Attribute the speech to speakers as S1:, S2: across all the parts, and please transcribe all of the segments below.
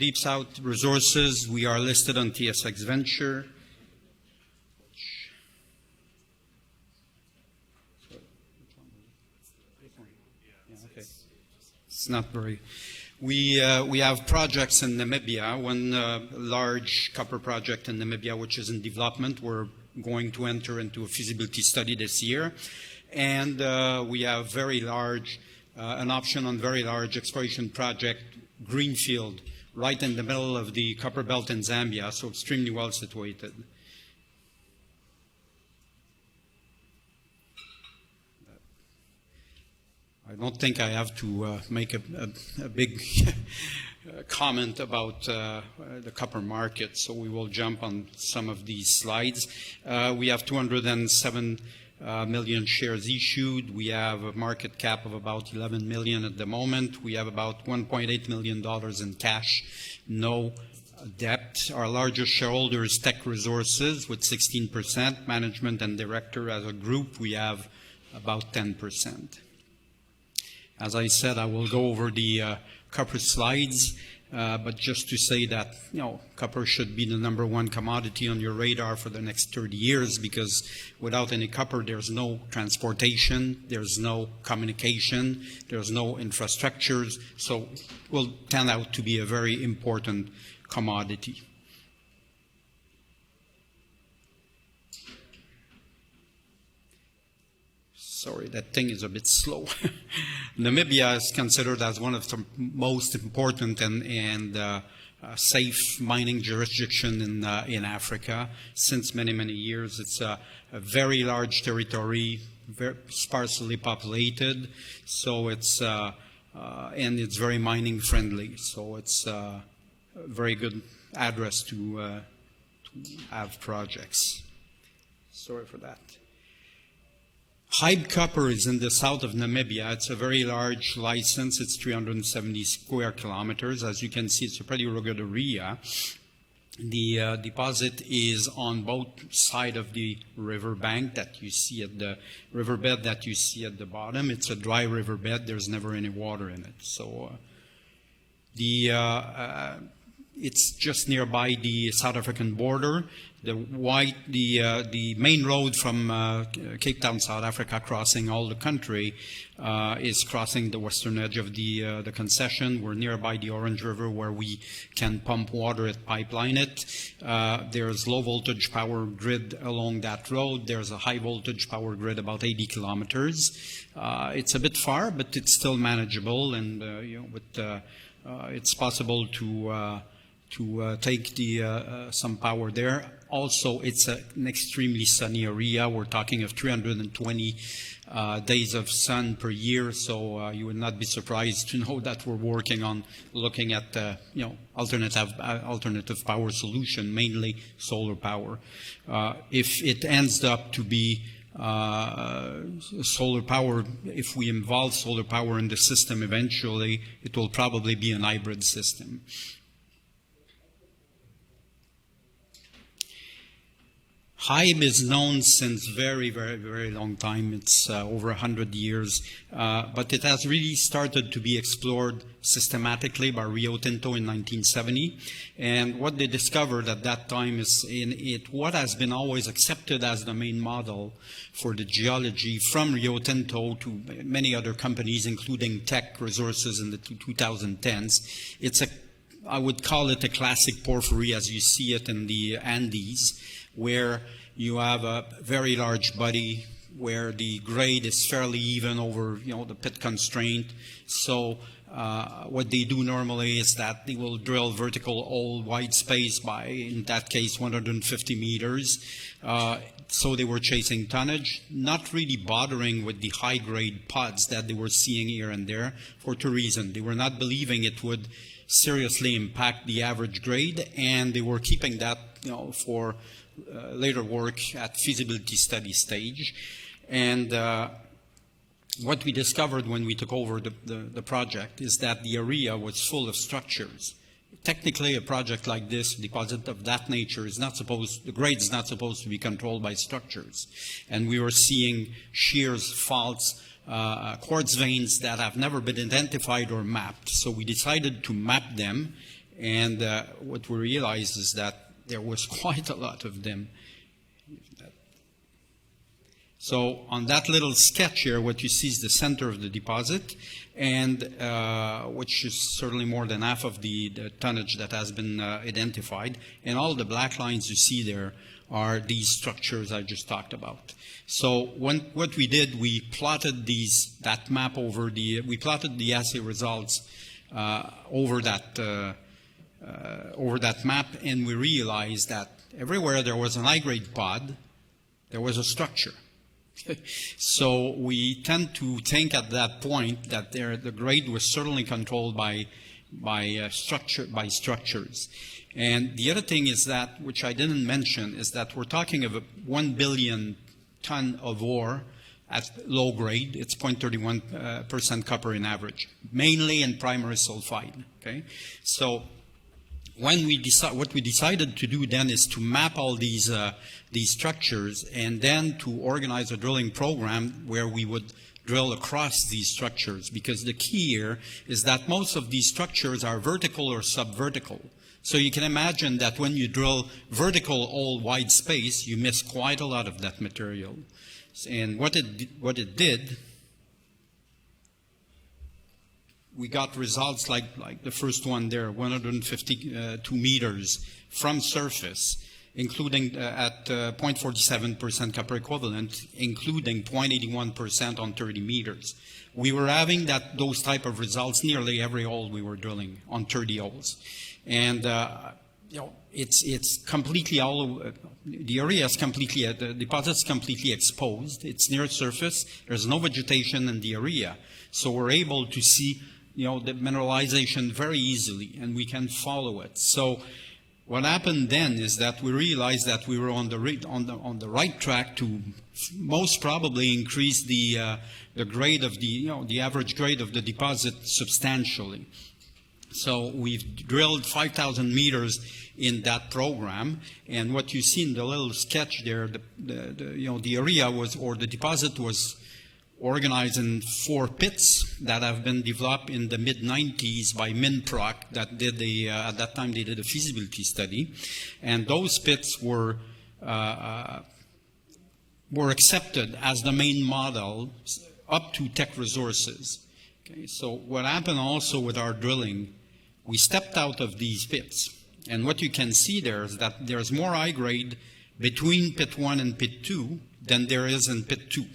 S1: Deep South resources, we are listed on TSX Venture. It's not very. We have projects in Namibia. One large copper project in Namibia, which is in development. We're going to enter into a feasibility study this year, and we have very large, an option on very large exploration project, greenfield, right in the middle of the copper belt in Zambia, so extremely well situated. I don't think I have to make a big comment about the copper market, so we will jump on some of these slides. We have 207 million shares issued. We have a market cap of about 11 million at the moment. We have about $1.8 million in cash, no debt. Our largest shareholder is Teck Resources with 16%. Management and director as a group, we have about 10%. As I said, I will go over the copper slides, but just to say that, copper should be the #1 commodity on your radar for the next 30 years, because without any copper, there's no transportation, there's no communication, there's no infrastructures, so it will turn out to be a very important commodity. Sorry, that thing is a bit slow. Namibia is considered as one of the most important and safe mining jurisdiction in Africa since many, many years. It's a very large territory, very sparsely populated, so it's and it's very mining friendly. So it's a very good address to have projects. Sorry for that. Hyde Copper is in the south of Namibia. It's a very large license. It's 370 square kilometers. As you can see, it's a pretty rugged area. The deposit is on both sides of the riverbank that you see at the riverbed that you see at the bottom. It's a dry riverbed. There's never any water in it. So it's just nearby the South African border. The main road from Cape Town, South Africa, crossing all the country, is crossing the western edge of the concession. We're nearby the Orange River, where we can pump water and pipeline it. There's low voltage power grid along that road. There's a high voltage power grid about 80 kilometers. It's a bit far, but it's still manageable, and it's possible to take some power there. Also, it's an extremely sunny area. We're talking of 320 days of sun per year, so you would not be surprised to know that we're working on looking at alternative power solution, mainly solar power. If it ends up to be solar power, if we involve solar power in the system eventually, it will probably be an hybrid system. Hybe is known since very, very, very long time. It's over 100 years, but it has really started to be explored systematically by Rio Tinto in 1970. And what they discovered at that time is what has been always accepted as the main model for the geology from Rio Tinto to many other companies, including Teck Resources in the 2010s. I would call it a classic porphyry as you see it in the Andes, where you have a very large body where the grade is fairly even over the pit constraint. So what they do normally is that they will drill vertical hole wide space by, in that case, 150 meters. So they were chasing tonnage, not really bothering with the high grade pods that they were seeing here and there for two reasons. They were not believing it would seriously impact the average grade, and they were keeping that for later work at feasibility study stage. And what we discovered when we took over the project is that the area was full of structures. Technically, a project like this, a deposit of that nature, the grade is not supposed to be controlled by structures. And we were seeing shears, faults, quartz veins that have never been identified or mapped. So we decided to map them And what we realized is that there was quite a lot of them. So on that little sketch here, what you see is the center of the deposit, and which is certainly more than half of the tonnage that has been identified. And all the black lines you see there are these structures I just talked about. So what we did, we plotted that map over we plotted the assay results over that map, and we realized that everywhere there was an high-grade pod, there was a structure. So we tend to think at that point that the grade was certainly controlled by structures. And the other thing is that, which I didn't mention, is that we're talking of 1 billion ton of ore at low grade. It's 0.31% copper in average, mainly in primary sulfide. Okay, so what we decided to do then is to map all these structures, and then to organize a drilling program where we would drill across these structures, because the key here is that most of these structures are vertical or subvertical. So you can imagine that when you drill vertical all wide space, you miss quite a lot of that material. And what it did, we got results like the first one there, 152 meters from surface, including at 0.47% copper equivalent, including 0.81% on 30 meters. We were having those type of results nearly every hole we were drilling on 30 holes. And it's completely the area is completely, the deposit's completely exposed. It's near surface. There's no vegetation in the area. So we're able to see the mineralization very easily, and we can follow it. So what happened then is that we realized that we were on the right track to most probably increase the grade of the average grade of the deposit substantially. So we've drilled 5,000 meters in that program, and what you see in the little sketch there, the area was, or the deposit was organized in 4 pits that have been developed in the mid-90s by Minproc that did at that time they did a feasibility study. And those pits were accepted as the main model up to Teck Resources. Okay, so what happened also with our drilling, we stepped out of these pits. And what you can see there is that there's more high grade between pit 1 and pit 2 than there is in pit 2.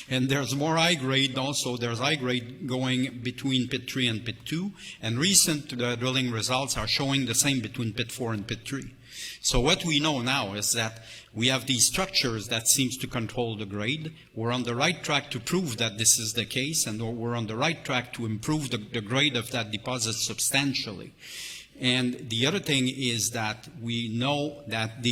S1: And there's more high grade also, there's high grade going between pit 3 and pit 2. And recent drilling results are showing the same between pit 4 and pit 3. So what we know now is that we have these structures that seems to control the grade. We're on the right track to prove that this is the case, and we're on the right track to improve the grade of that deposit substantially. And the other thing is that we know that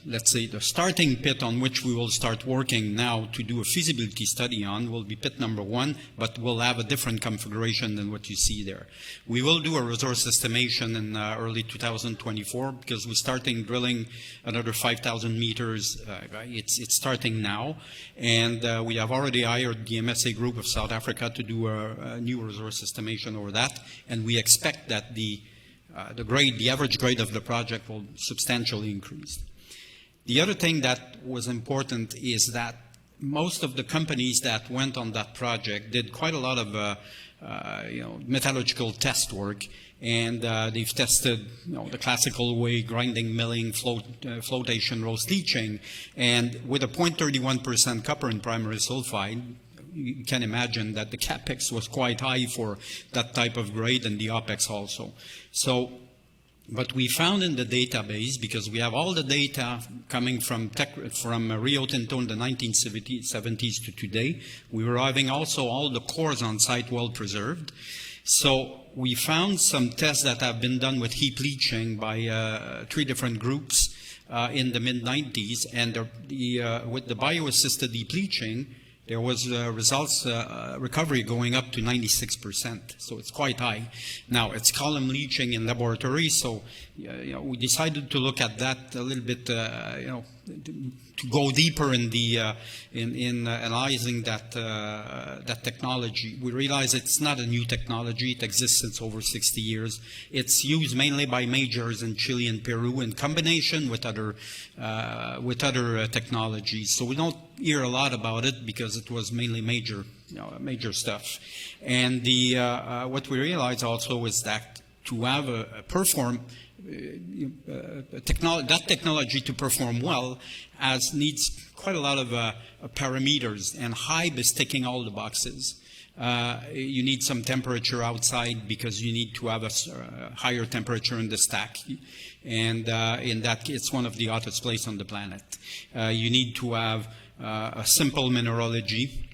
S1: let's say the starting pit on which we will start working now to do a feasibility study on will be pit number 1, but we'll have a different configuration than what you see there. We will do a resource estimation in early 2024 because we're starting drilling another 5,000 meters. It's starting now, and we have already hired the MSA group of South Africa to do a new resource estimation over that, and we expect that the average grade of the project will substantially increase. The other thing that was important is that most of the companies that went on that project did quite a lot of metallurgical test work, and they've tested the classical way, grinding, milling, flotation, roast leaching, and with a 0.31% copper in primary sulfide, you can imagine that the capex was quite high for that type of grade, and the opex also. So, but we found in the database, because we have all the data coming from Rio Tinto in the 1970s to today, we were having also all the cores on site well preserved. So we found some tests that have been done with heap leaching by 3 different groups in the mid-90s, and with the bio-assisted heap leaching, there was results recovery going up to 96%, so it's quite high. Now it's column leaching in laboratory, so we decided to look at that a little bit, to go deeper in the in analyzing that that technology. We realize it's not a new technology. It exists since over 60 years. It's used mainly by majors in Chile and Peru in combination with other technologies. So we don't hear a lot about it because it was mainly major stuff. And the what we realize also is that to have that technology to perform well needs quite a lot of parameters, and HYBE is ticking all the boxes. You need some temperature outside because you need to have a higher temperature in the stack, and in that it's one of the hottest places on the planet. You need to have a simple mineralogy.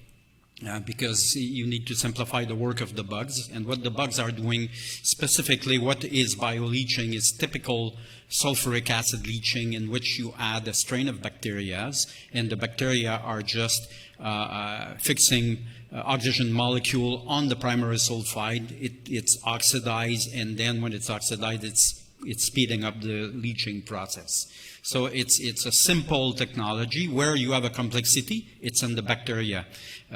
S1: Because you need to simplify the work of the bugs. And what the bugs are doing, specifically what is bioleaching, is typical sulfuric acid leaching in which you add a strain of bacteria, and the bacteria are just fixing oxygen molecule on the primary sulfide. It's oxidized, and then when it's oxidized, it's speeding up the leaching process. So it's a simple technology. Where you have a complexity, it's in the bacteria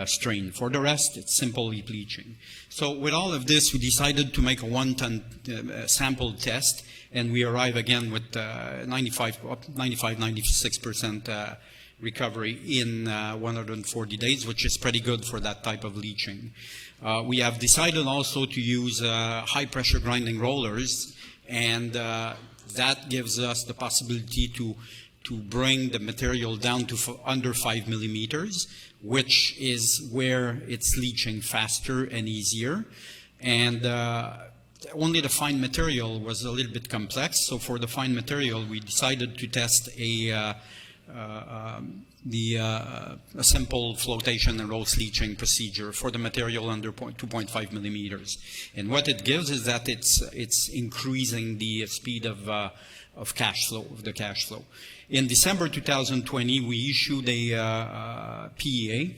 S1: strain. For the rest, it's simple heap leaching. So with all of this, we decided to make a 1-ton sample test, and we arrive again with 96% recovery in 140 days, which is pretty good for that type of leaching. We have decided also to use high-pressure grinding rollers, and that gives us the possibility to bring the material down to under 5 millimeters, which is where it's leaching faster and easier. And only the fine material was a little bit complex. So for the fine material, we decided to test a simple flotation and roast leaching procedure for the material under 2.5 millimeters. And what it gives is that it's increasing the speed of the cash flow. In December 2020, we issued a PEA,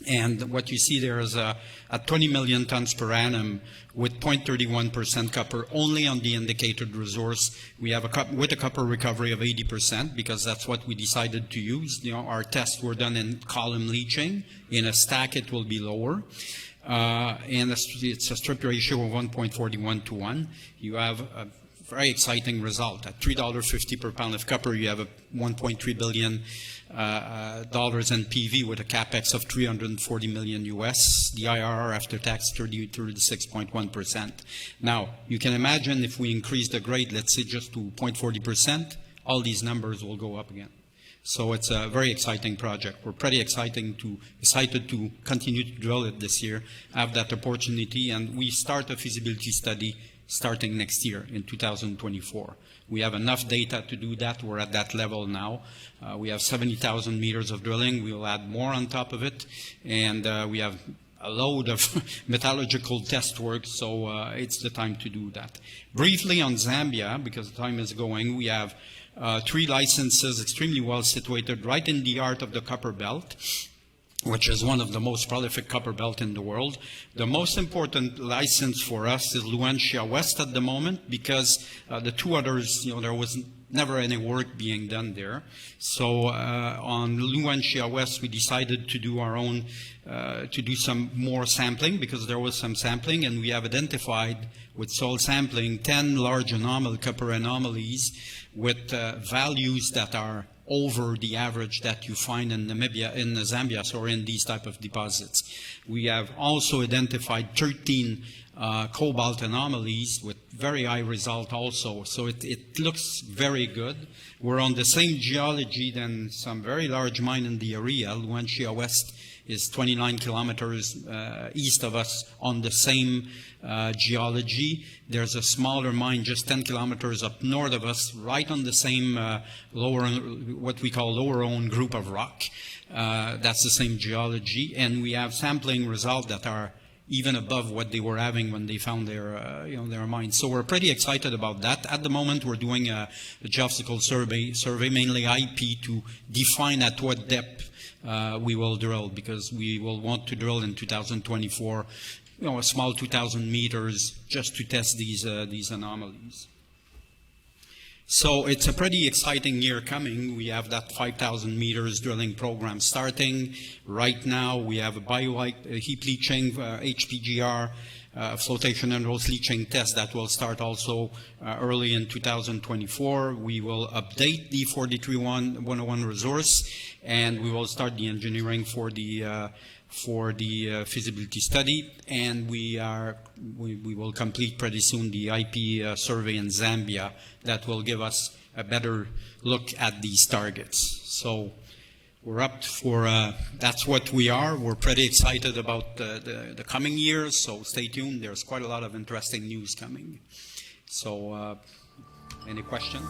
S1: and what you see there is at 20 million tons per annum with 0.31% copper only on the indicated resource. We have with a copper recovery of 80% because that's what we decided to use. Our tests were done in column leaching. In a stack, it will be lower. And it's a strip ratio of 1.41 to 1. You have a very exciting result. At $3.50 per pound of copper, you have a $1.3 billion dollars in PV with a capex of $340 million US. The IRR after tax 36.1%. Now, you can imagine if we increase the grade, let's say just to 0.40%, all these numbers will go up again. So it's a very exciting project. We're pretty excited to continue to drill it this year, have that opportunity, and we start a feasibility study starting next year in 2024. We have enough data to do that. We're at that level now. We have 70,000 meters of drilling. We will add more on top of it. And we have a load of metallurgical test work, so it's the time to do that. Briefly on Zambia, because time is going, we have 3 licenses extremely well situated right in the heart of the copper belt, which is one of the most prolific copper belt in the world. The most important license for us is Luanshya West at the moment, because the 2 others, there was never any work being done there. So on Luanshya West, we decided to do our own, to do some more sampling, because there was some sampling, and we have identified with soil sampling 10 large copper anomalies with values that are over the average that you find in Zambia, or in these type of deposits. We have also identified 13 cobalt anomalies with very high result also. So it looks very good. We're on the same geology than some very large mine in the area. Luanshya West is 29 kilometers east of us on the same geology. There's a smaller mine just 10 kilometers up north of us, right on the same what we call lower own group of rock. That's the same geology, and we have sampling results that are even above what they were having when they found their mine. So we're pretty excited about that. At the moment, we're doing a geophysical survey, mainly IP, to define at what depth we will drill, because we will want to drill in 2024, a small 2,000 meters just to test these anomalies. So it's a pretty exciting year coming. We have that 5,000 meters drilling program starting. Right now we have a heap leaching, HPGR, flotation and rose leaching test that will start also early in 2024. We will update the 43-101 resource, and we will start the engineering for the feasibility study, and we will complete pretty soon the IP survey in Zambia that will give us a better look at these targets. So we're up for, that's what we are. We're pretty excited about the coming years, so stay tuned. There's quite a lot of interesting news coming. So any questions?